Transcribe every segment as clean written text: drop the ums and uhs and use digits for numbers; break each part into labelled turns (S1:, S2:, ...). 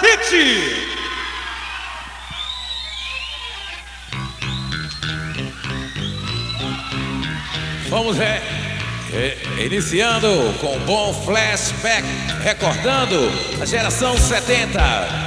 S1: Grafith.
S2: Vamos iniciando com um bom flashback, recordando a geração 70.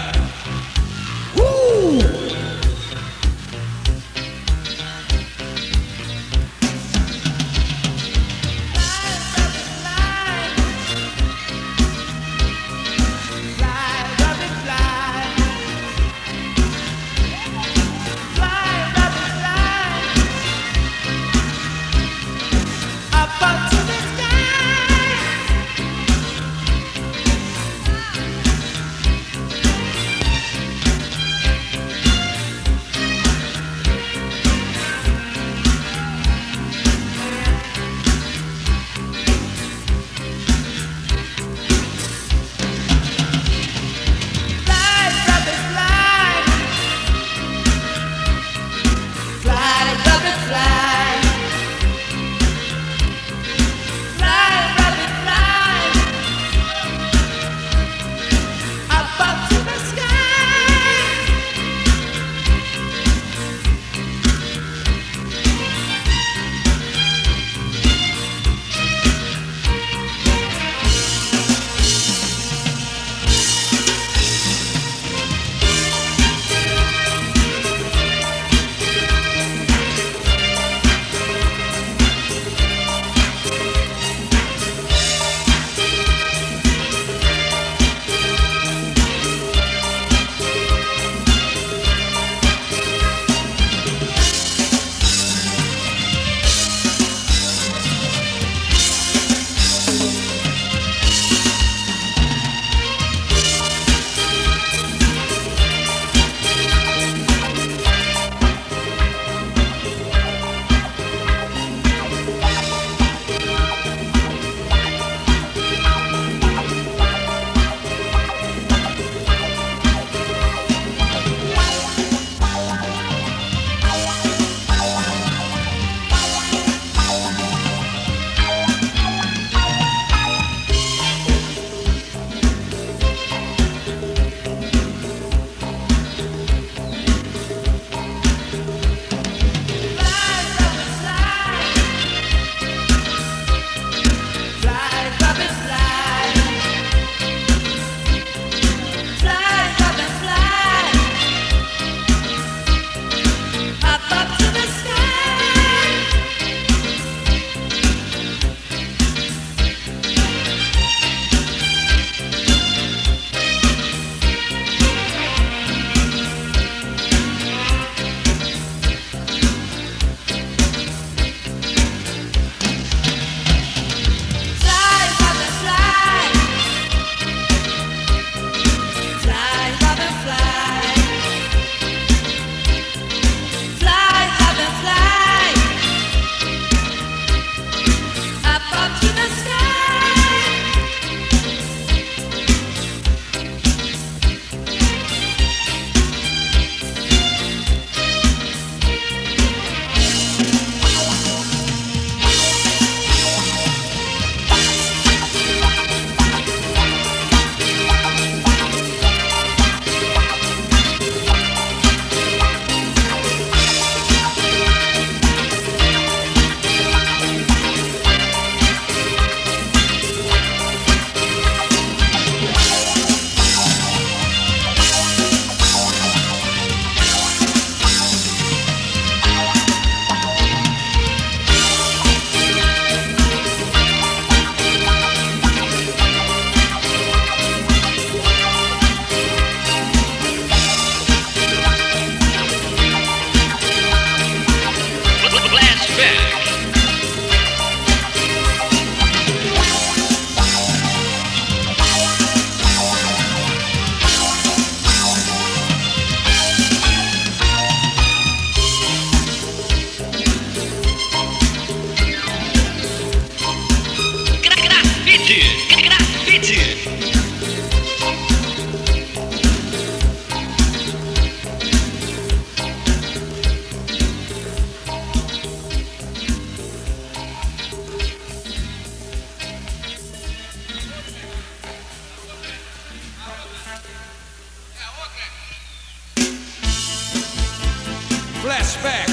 S2: flashback.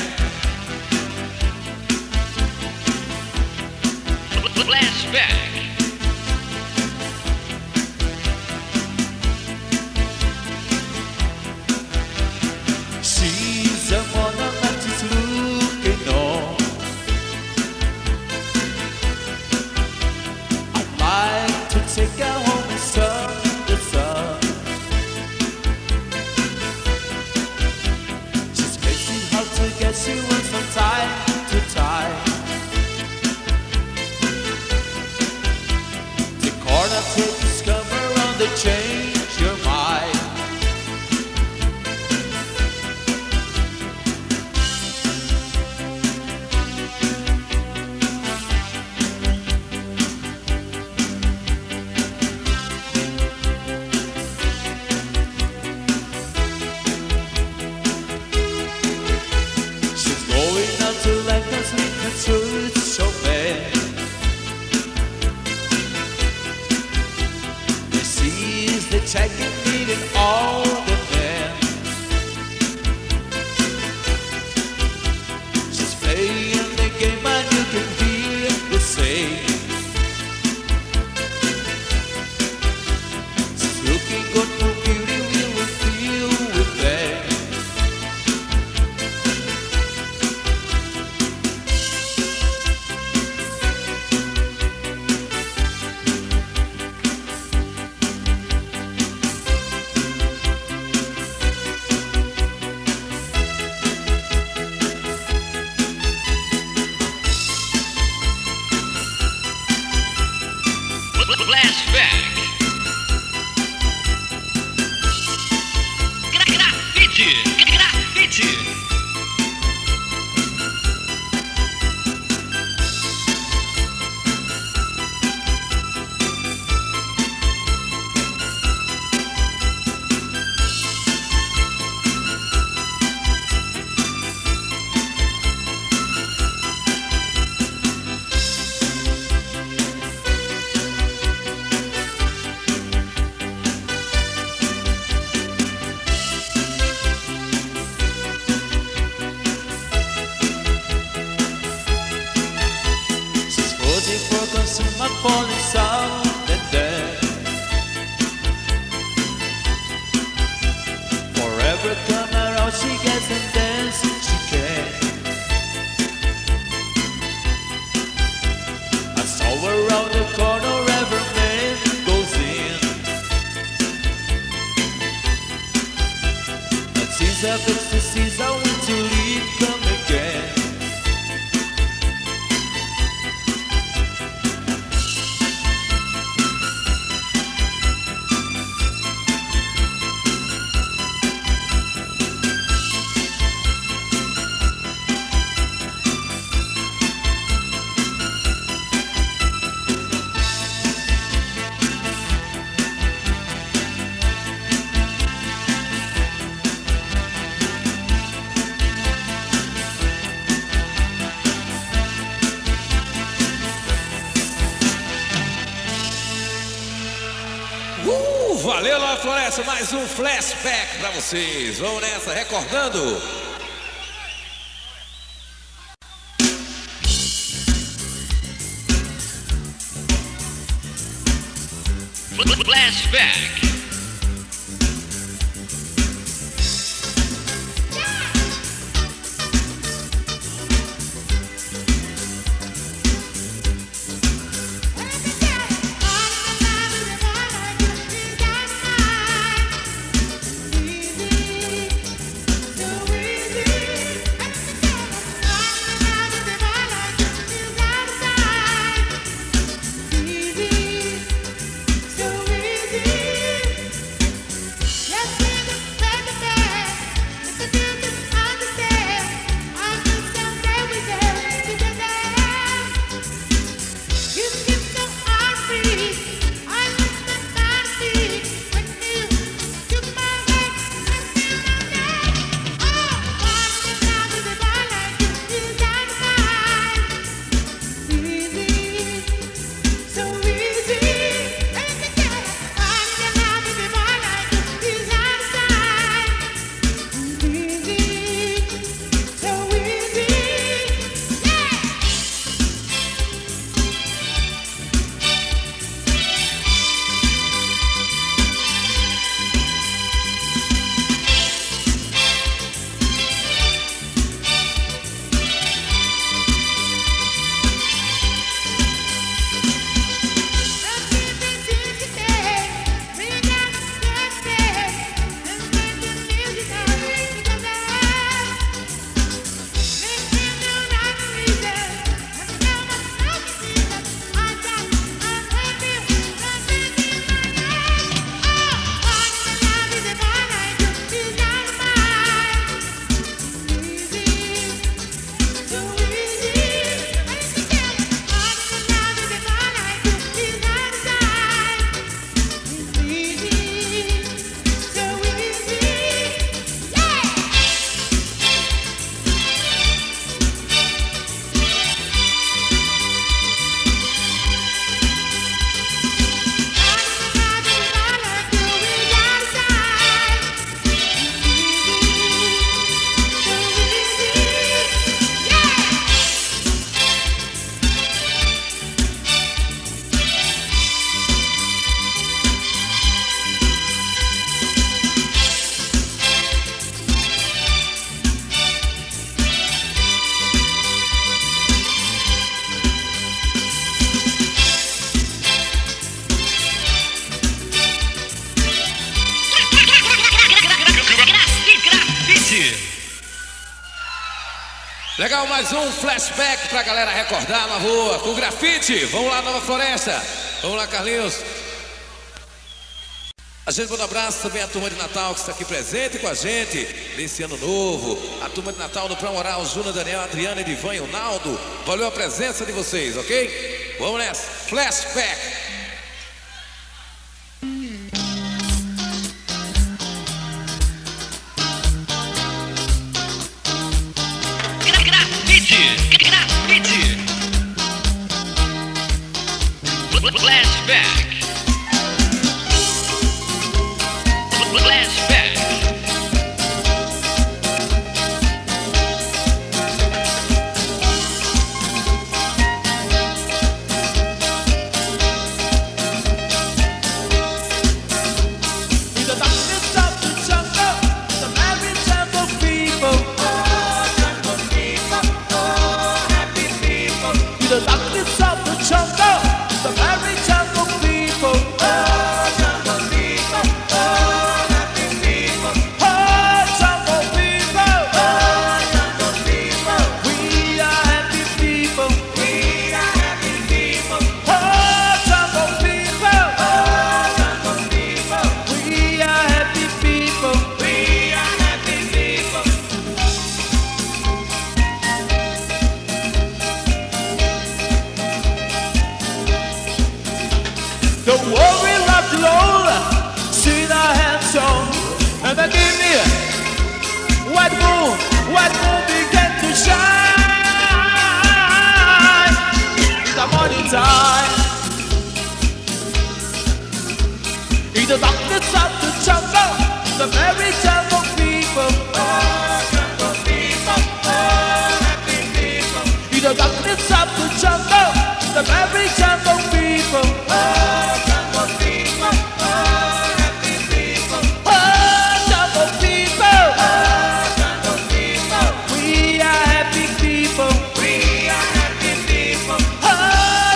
S1: Flashback.
S3: She's the one that is looking on. I'd like to take her home and sun the sun. She's crazy how to get you on from time to time. The corner takes come around to change your mind. It's so bad. The seas, the checking, needing all the men. She's playing the game and you can hear the same. She's looking good for beauty, we will feel with them.
S1: Flashback. Grafith.
S3: My falling sound and then forever come around she gets and dance she can. I saw her around the corner every man goes in. But since I fixed the seas I want to leave, come again.
S2: Valeu, Nova Floresta, mais um flashback pra vocês. Vamos nessa, recordando.
S1: Flashback.
S4: Easy, so easy.
S2: Legal, mais um flashback pra galera recordar na rua com grafite. Vamos lá, Nova Floresta. Vamos lá, Carlinhos. A gente manda um abraço também à turma de Natal que está aqui presente com a gente nesse ano novo. A turma de Natal do Prão Oral, Júnior, Daniel, Adriana, Edivan e o Naldo. Valeu a presença de vocês, ok? Vamos nessa. Flashback.
S1: Flashback. Flashback.
S3: In the darkness of the jungle, the merry jungle people. Oh, jungle people, oh, happy people. In the darkness of the jungle, the merry jungle people. Oh, jungle people, oh, happy people. Oh, jungle people, oh, jungle people. We are happy people. We are happy people. Oh, jungle people, oh, jungle people. We are happy people. We are happy people. Don't worry, rock roll, see the hands on, and then give me white moon began to shine in the morning time. In the darkness of the jungle, the very jungle people. Oh, jungle people, oh, happy people. In the darkness of the jungle, the very jungle people. Oh, jungle people, oh, happy people. Oh, jungle people, oh, jungle people. We are happy people. We are happy people. Oh,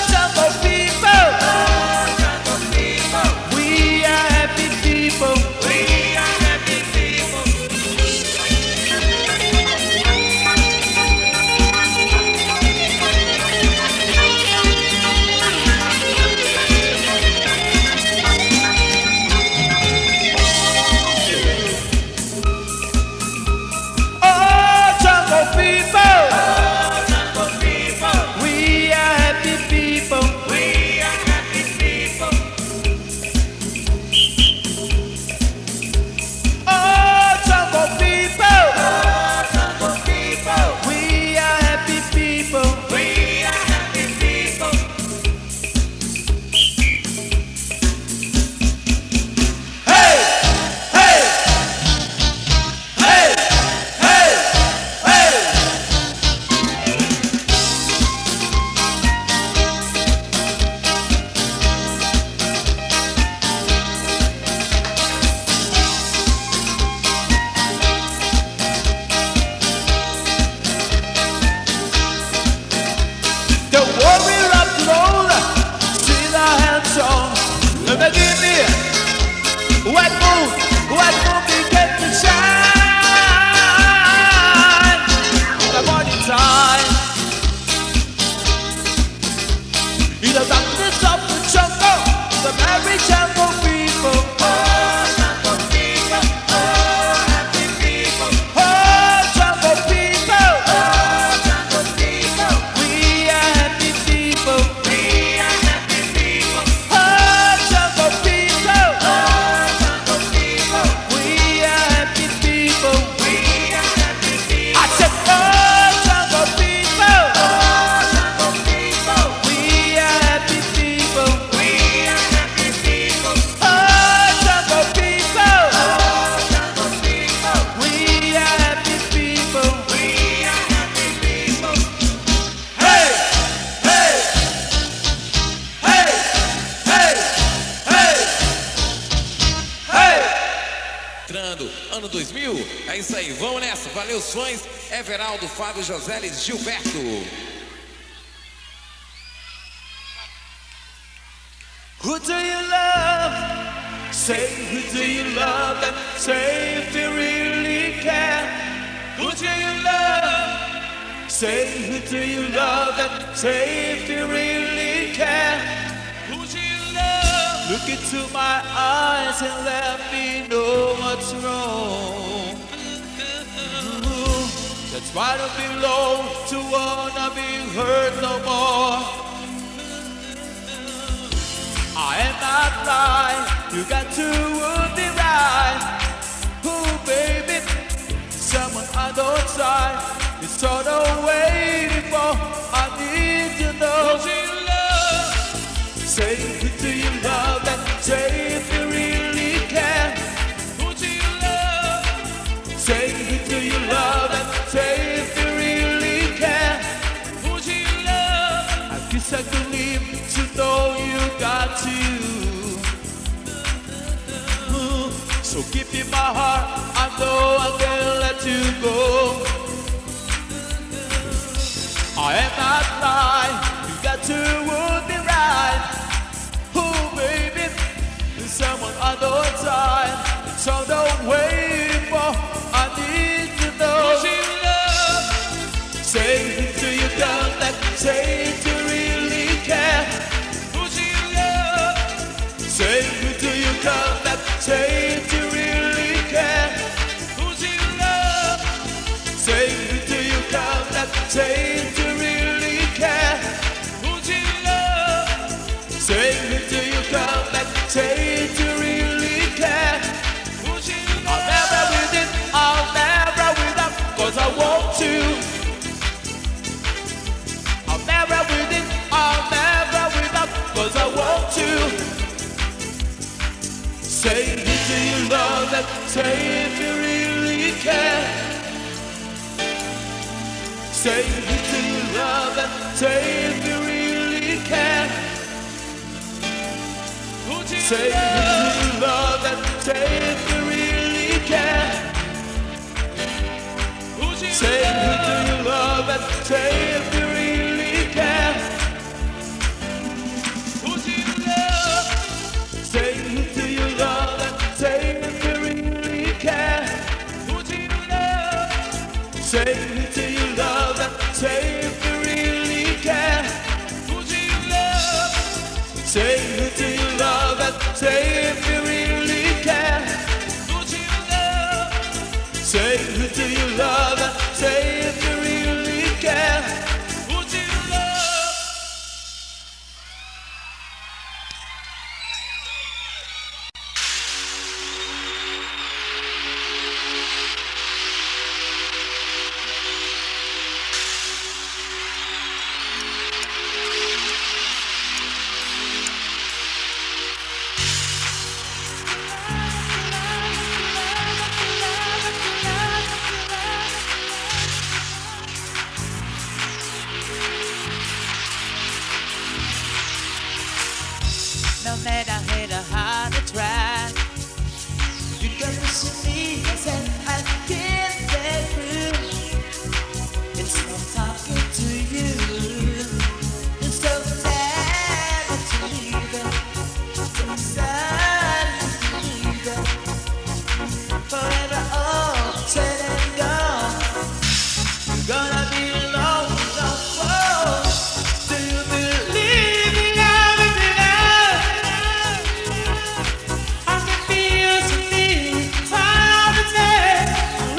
S3: jungle people, oh, jungle people. We are happy people. We are happy people. Oh, jungle people, oh, jungle people. We are happy people. We are happy people. Oh, jungle people, oh, jungle people. We are happy people. We are happy people. Hey, hey, hey, hey, hey. Don't worry, rock roll, see the hands on, and then give me white moon begin to shine in the morning time. In the darkness of the jungle, the merry jungle people. Oh, jungle people, oh, happy people. Oh, jungle people, oh, jungle people. We are happy people. We are happy people. Oh, jungle people, oh, jungle people. We are happy people. We are happy people. I said, oh, jungle people, oh, jungle people. We are happy people. We are happy people. Oh, jungle people, oh, jungle people. We are happy people. We are happy people. Hey, hey, hey, hey, hey, hey.
S2: Entrando, ano 2000. É isso aí, vamos nessa. Valeu, os fãs. Everaldo, Fábio, José e Gilberto.
S3: Who do you love? Say who do you love and say if you really care. Who do you love? Say who do you love and say if you really care. Who do you love? Look into my eyes and let me know what's wrong. That's why I don't belong to wanna be hurt no more. I am not blind, you got to would be right. Ooh baby, someone I don't try. It's all the waiting for. I need to know. Who do you love? Say who do you love and say if you really care. Who do you love? Say who do you love and say if you really care. Who do you love? I guess I could leave to know you got to. So give me my heart, I know I can't let you go. I am not lying, you got to would be right. Oh baby, there's someone I don't time. It's all the way for, I need to know. Who do you love? Say who do you love that say to really care. Who do you love? Say who do you love that say to really care. Who do you love? Say who do you love that say to really care. Who do you love? Say who do you love that say to really care. Who do you love? I'll never with it, I'll never without, cause I want to. I'll never with it, I'll never without, cause I want to. Say who do you love that say if you really care. Say who do you love and say if you really care. Who do you say love? Who do you love and say if you really care. Who do you say love? Who do you love and say if you really care. Who do you love? Say who do you love and say if you really care. Who do you love? Say who do you love and say if you really care. Who do you love? Say who do you love and say if you really care. Who do you love? Say who do you love and say if you really care. Who do you love?
S4: No matter how to try, you can listen to me and say I can't get through. It's not talking to you. It's so sad to leave it. So sad to leave it. Forever all said and gone. You're gonna be alone, alone. Do you believe in love? I can feel something, time to take.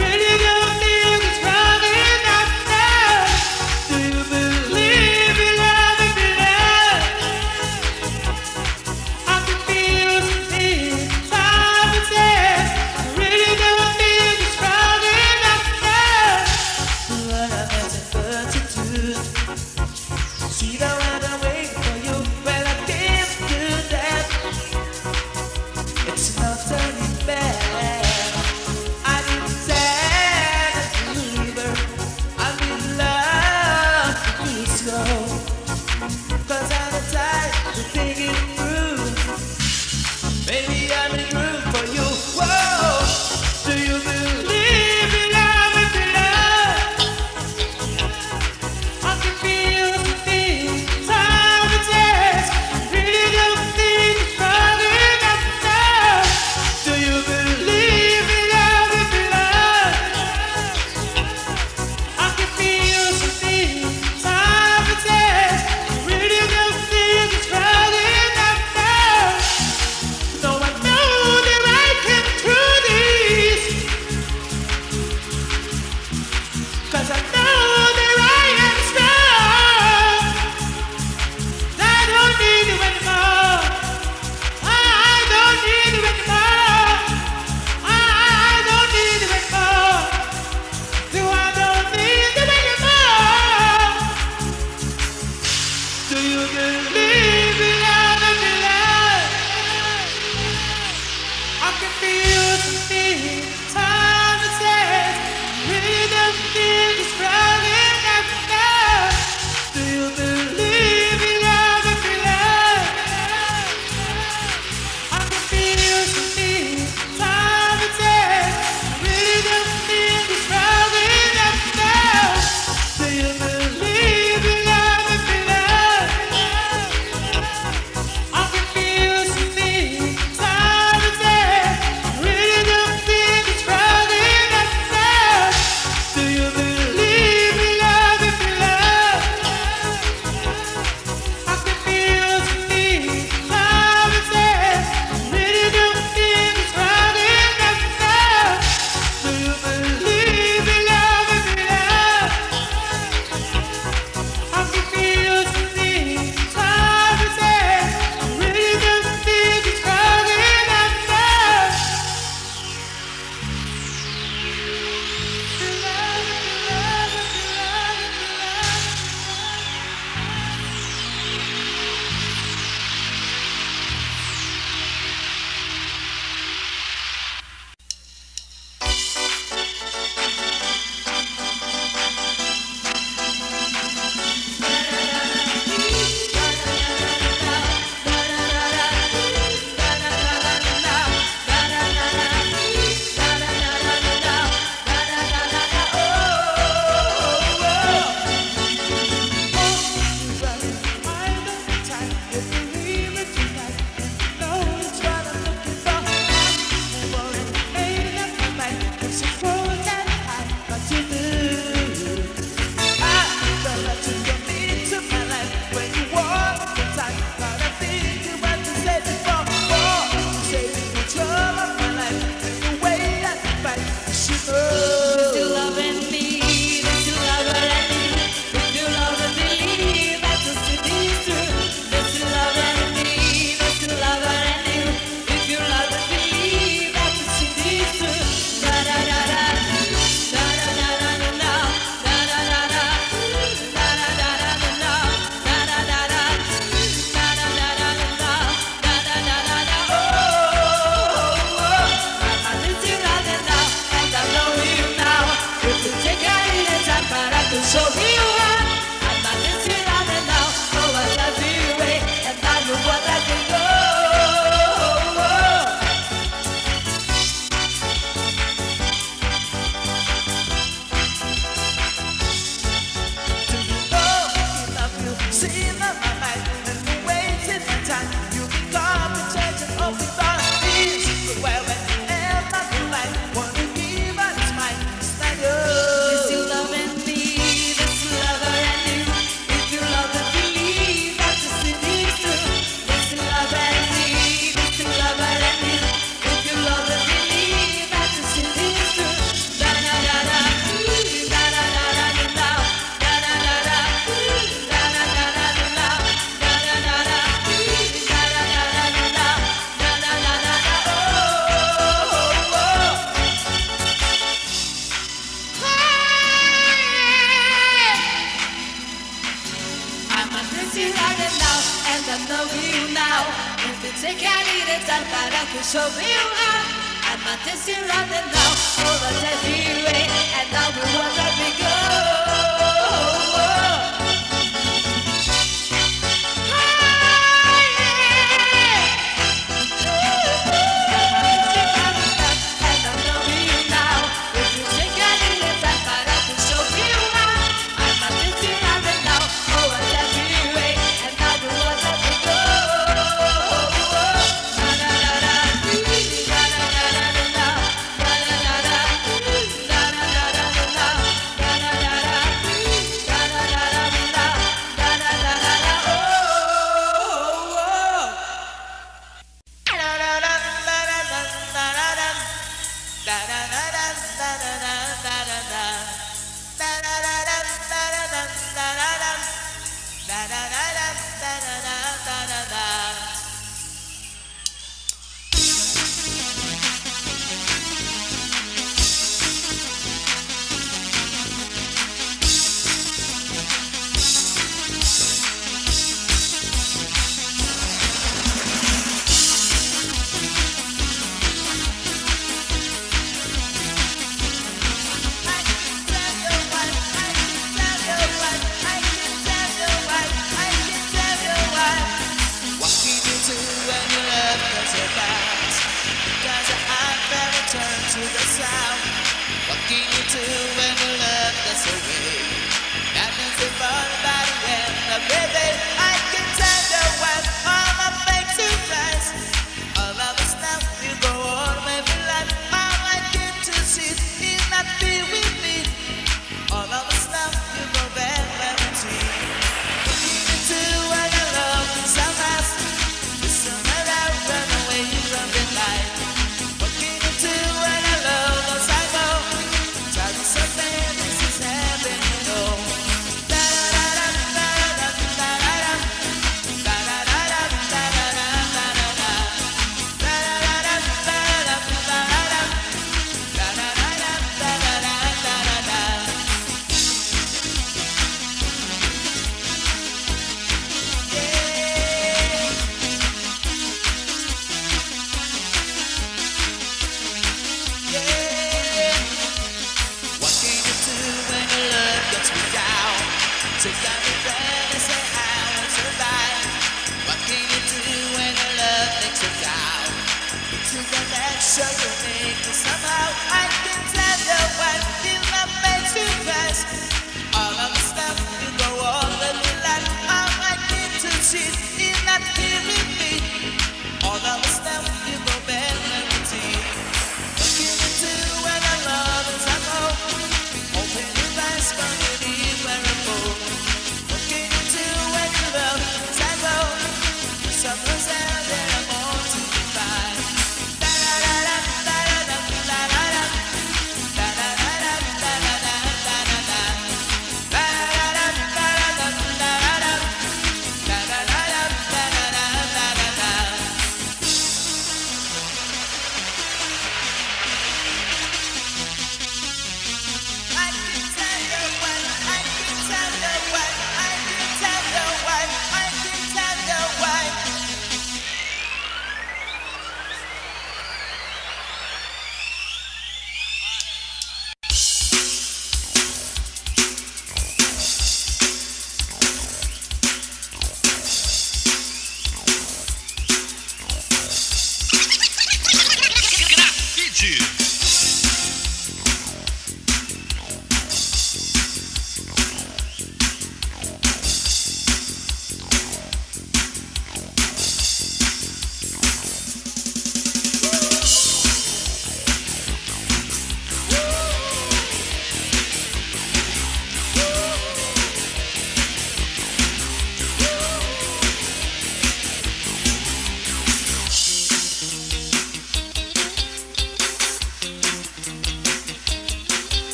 S4: I know you now. If you take I need it, I thought I could show you how. And my tears are running now, over the freeway, and now we want to be go.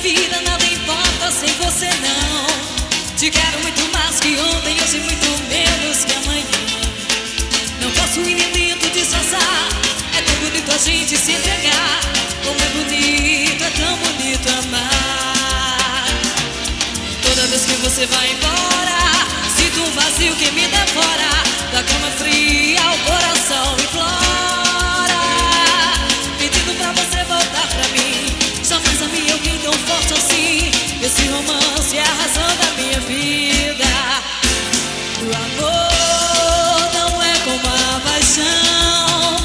S5: vida nada importa sem você não. Te quero muito mais que ontem, hoje muito menos que amanhã. Não posso ir nem tento disfarçar. É tão bonito a gente se entregar. Como é bonito, é tão bonito amar. Toda vez que você vai embora, sinto um vazio que me devora. Da cama fria o coração implora, pedindo pra você voltar pra mim. Jamais amei alguém tão forte assim. Esse romance é a razão da minha vida. O amor não é como a paixão,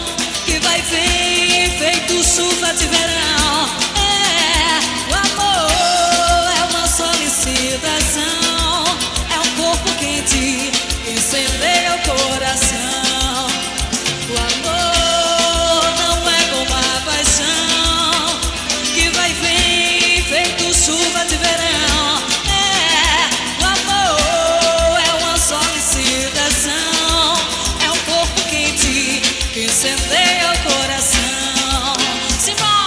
S5: que vai vir feito chuva de verão. O amor é uma solicitação, é um corpo quente que incendeia o coração. O amor não é como a paixão, que vai vir feito chuva de verão. O amor é uma solicitação, é um corpo quente que incendeia o coração. Simão!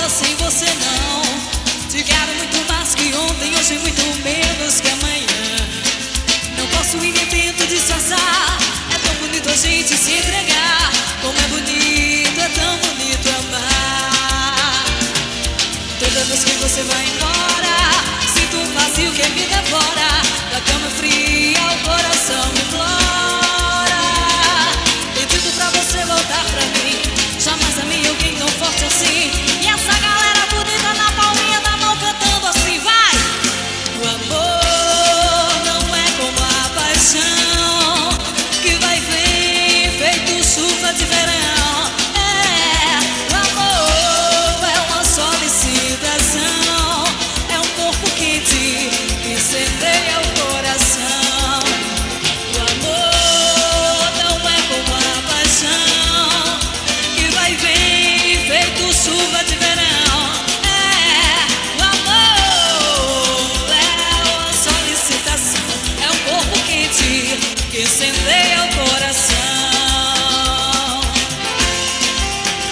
S5: Sem você não. Te quero muito mais que ontem, hoje muito menos que amanhã. Não posso ir nem tento disfarçar. É tão bonito a gente se entregar. Como é bonito, é tão bonito amar. Toda vez que você vai embora, sinto um vazio que me devora. Da cama fria o coração implora, pedindo pra você voltar pra mim. Jamais amei alguém tão forte assim. E essa galera bonita na palminha da mão cantando assim, vai! O amor não é como a paixão, que vai vir feito chuva de verão. O amor é uma solicitação, é um corpo quente que incendeia o coração. O amor não é como a paixão, que vai vir feito chuva de verão. O amor é uma solicitação, é um corpo quente que incendeia o coração.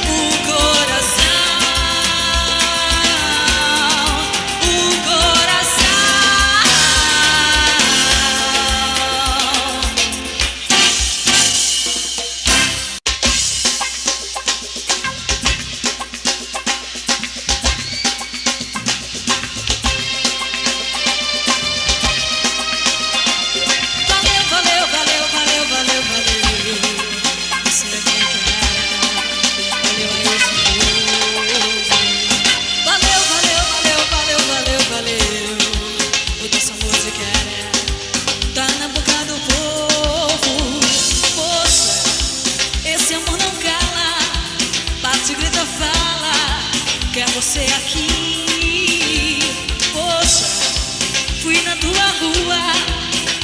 S5: O coração, o coração. Valeu, valeu, valeu, valeu, valeu, valeu. Você é quem quer. Valeu a esse povo. Valeu, valeu, valeu, valeu, valeu, valeu. O nosso amor de querer tá na boca do povo. Poxa, esse amor não cala. Bate, grita, fala. Quer você aqui. Poxa, fui na tua rua,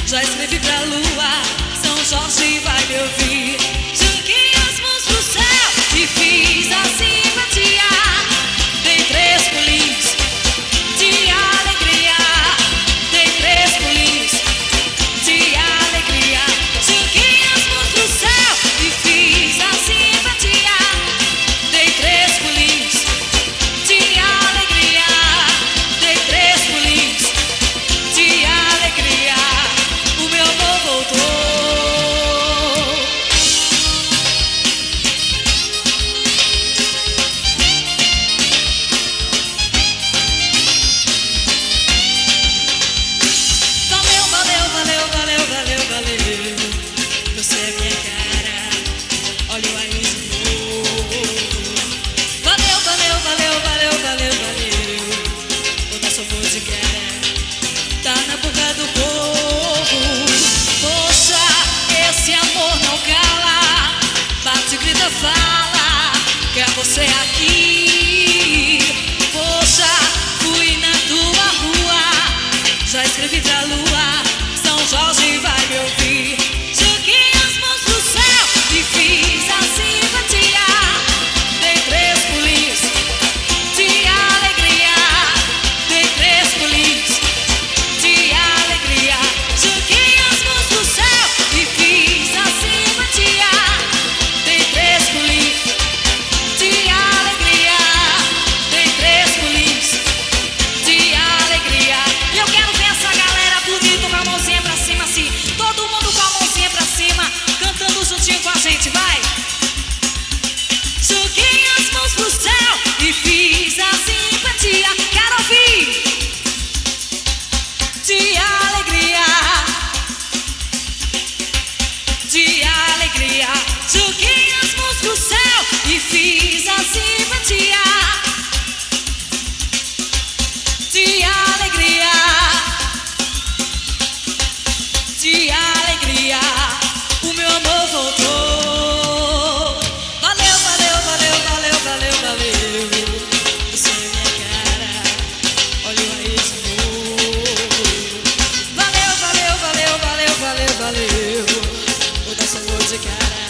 S5: já escrevi pra lua, São Jorge vai me ouvir. Joguei as mãos pro céu e fiz a simpatia. Dei 3 pulinhos de alegria. Dei 3 pulinhos de alegria. Joguei as mãos pro céu e fiz a simpatia. Dei 3 pulinhos de alegria. entre a lua. São Jorge vai me ouvir. Joguei as mãos pro céu e fiz a simpatia. Dei 3 pulinhos de alegria. Dei 3 pulinhos de alegria. Joguei as mãos pro céu e fiz a simpatia. Dei 3 pulinhos de alegria. Dei 3 pulinhos de alegria. E eu quero ver essa galera bonita com a mãozinha pra cima assim. Todo mundo com a mãozinha pra cima, cantando juntinho com a gente, vai! Joguei as mãos pro céu e fiz a simpatia. Quero ouvir! De alegria, de alegria. Joguei as mãos pro céu e fiz a simpatia. De alegria, de alegria. O meu amor voltou. Valeu, valeu, valeu, valeu, valeu, valeu. Você é minha cara, olha aí de novo. Valeu, valeu, valeu, valeu, valeu, valeu. Vou dar sabor de cara,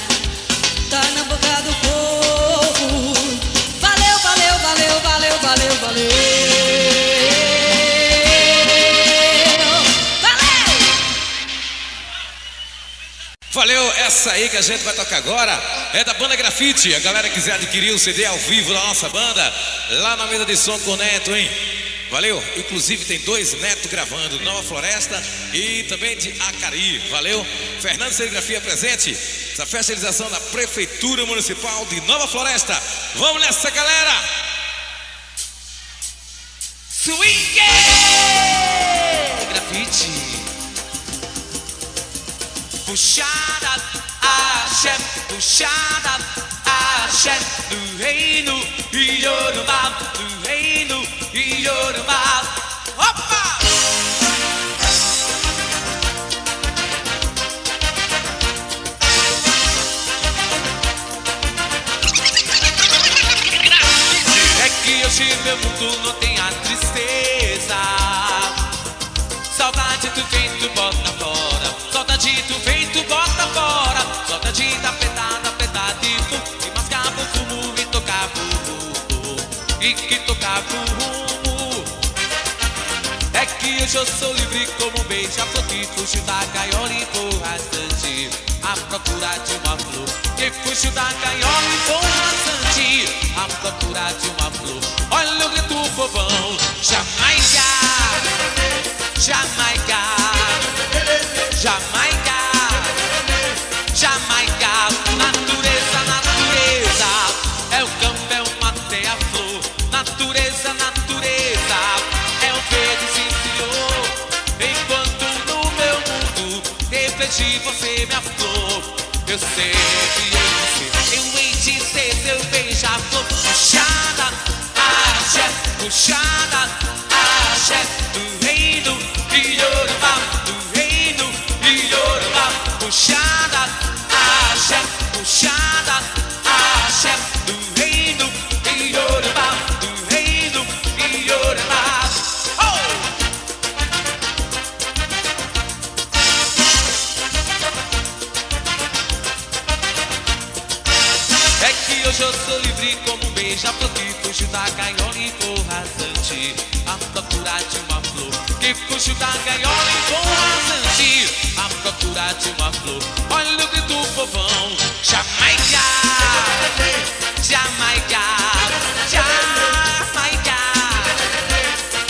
S5: tá na boca do povo. Valeu, valeu, valeu, valeu, valeu, valeu.
S2: Valeu, essa aí que a gente vai tocar agora é da Banda Grafith. A galera quiser adquirir o CD ao vivo da nossa banda, lá na mesa de som com o Neto, hein? Valeu, inclusive tem 2 Neto gravando, de Nova Floresta e também de Acari. Valeu, Fernando Serigrafia presente. Essa festivização da Prefeitura Municipal de Nova Floresta. Vamos nessa, galera!
S3: Swing! Grafite. Puxada, axé, puxada, axé, do reino Iorubá, do reino Iorubá. Opa! É que hoje meu mundo não tem a tristeza. Saudade do vento bota fora. Saudade do vento bota fora. Saudade da pedada, pedada e fumo. Que mascava o fumo e tocava o rumo. E que tocava o rumo. É que hoje eu sou livre como um beija-flor que fugiu da gaiola e vou rasante à procura de uma flor. Que fugiu da gaiola e vou rasante à procura de uma flor. Olha o grito fofão, Jamaica, Jamaica, Jamaica, Jamaica. Natureza, natureza, é o campo, é o mato, é a flor. Natureza, natureza, é o verde, sim senhor. Enquanto no meu mundo refleti você, minha flor. Eu sei que você, eu hei de ser seu beija-flor. Puxada, axé, puxada, axé, do reino Iorubá, do reino Iorubá. Puxada, axé, puxada, axé, do reino Iorubá, do reino Iorubá. Oh! É que hoje eu sou livre como um beija-flor que fugiu da gaiola e vou rasante à procura de uma flor. Que fugiu da gaiola e vou rasante à procura de uma flor. Olha o grito fofão, Jamaica, Jamaica, Jamaica,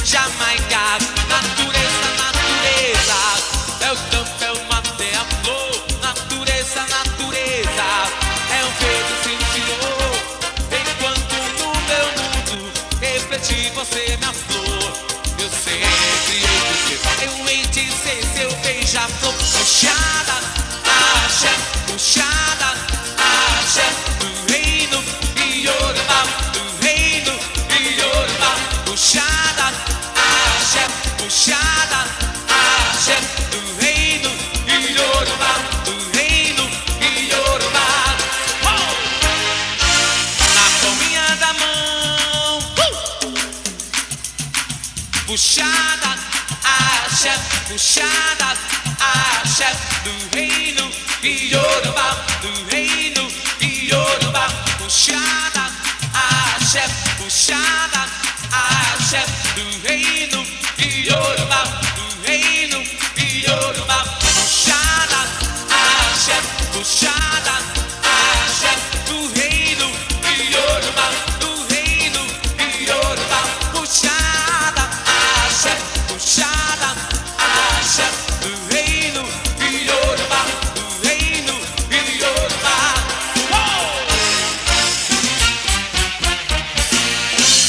S3: Jamaica. Natureza, natureza, é o campo, é o mato, é a flor. Natureza, natureza, é o verde, sim senhor. Enquanto no meu mundo refleti você, minha flor. Eu sempre hei de ser, eu hei de ser seu beija-flor. Puxada, axé, puxada, axé, do reino Iorubá, do reino Iorubá. Puxada, axé, puxada, axé, do reino Iorubá, do reino Iorubá. Oh! Na palminha da mão, puxada, axé, puxadas, axé do reino Iorubá, do reino Iorubá, puxadas, axé, puxadas, axé do reino Iorubá, do reino Iorubá, puxadas, axé, puxadas, axé do reino Iorubá, do reino Iorubá, puxada, axé, puxada, axé do reino Iorubá, do reino Iorubá.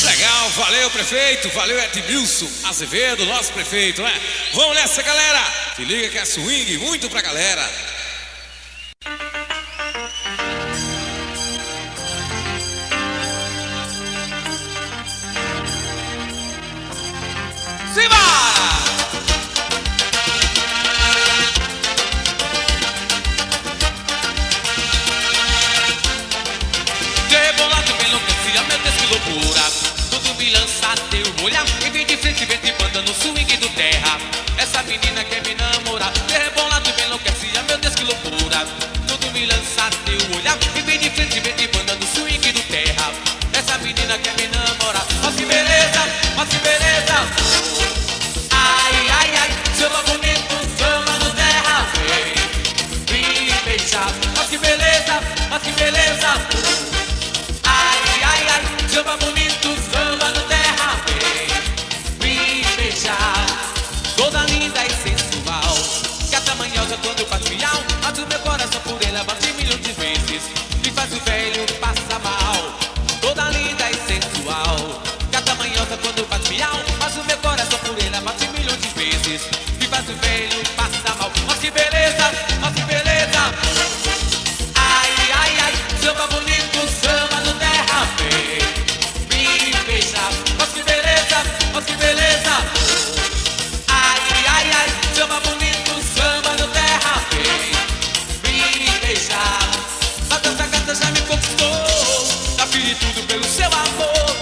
S2: Legal, valeu prefeito, valeu Edmilson Azevedo, nosso prefeito, né? Vamos nessa, galera! Se liga que é swing, muito pra galera!
S3: Rebolado, enlouquecia, meu Deus, que loucura. Tudo me lança teu olhar e vem de frente, vem de banda no swing do terra. Essa menina quer me namorar. Rebolado, enlouquecia, meu Deus, que loucura. Tudo me lança teu olhar e vem de frente, vem de banda no swing do terra. Essa menina quer me namorar. Mas que beleza, mas que beleza. Ai, ai, ai, samba bonito, samba no terra. Vem me beijar. Mas que beleza, mas que beleza. Ai, ai, ai, samba bonito, samba no terra, vem me beijar. Toda linda e sensual, gata manhosa quando faz miau, mas o meu coração por ela bate milhões de vezes, me faz o velho passar mal. Toda linda e sensual, gata manhosa quando faz miau, mas o meu coração por ela bate milhões de vezes, me faz o velho passar mal. Mas que beleza, mas que beleza. Ai, ai, ai, samba bonito, samba no terra, vem me beijar. Mas que beleza, mas que beleza. Ai, ai, ai, samba bonito, samba no terra, vem me beijar. Mas essa gata já me conquistou, já fiz tudo pelo seu amor.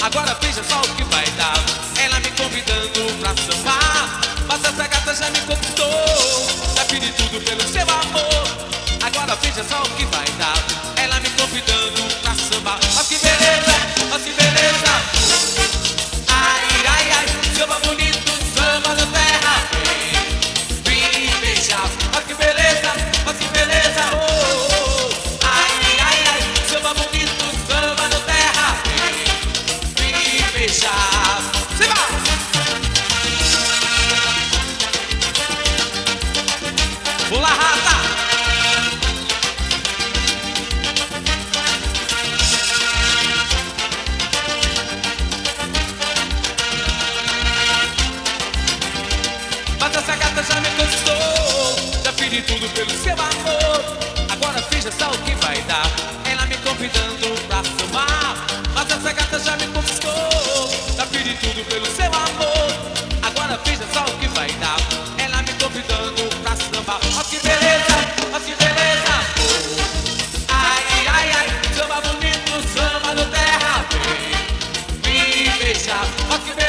S3: Agora veja só o que vai dar, ela me convidando pra sambar. Mas essa gata já me conquistou, já fiz tudo pelo seu amor. Agora veja só o que vai dar, ela me convidando pra sambar. Mas que beleza, mas que beleza. Ai, ai, ai, samba bonito, samba no terra, vem me beijar. Mas que beleza, mas que beleza. Oh, oh, oh. Ai, ai, ai, samba bonito, samba no terra, vem me beijar. Se vai! Pula, rata! Mas essa gata já me conquistou, já fiz tudo pelo seu amor. Agora veja só o que vai dar, ela me convidando pra sambar. Mas essa gata já me conquistou, já fiz tudo pelo seu amor. Agora veja só o que vai dar, ela me convidando pra sambar. Mas que beleza, mas que beleza. Ai, ai, ai, samba bonito, samba no terra, vem me beijar. Mas que beleza.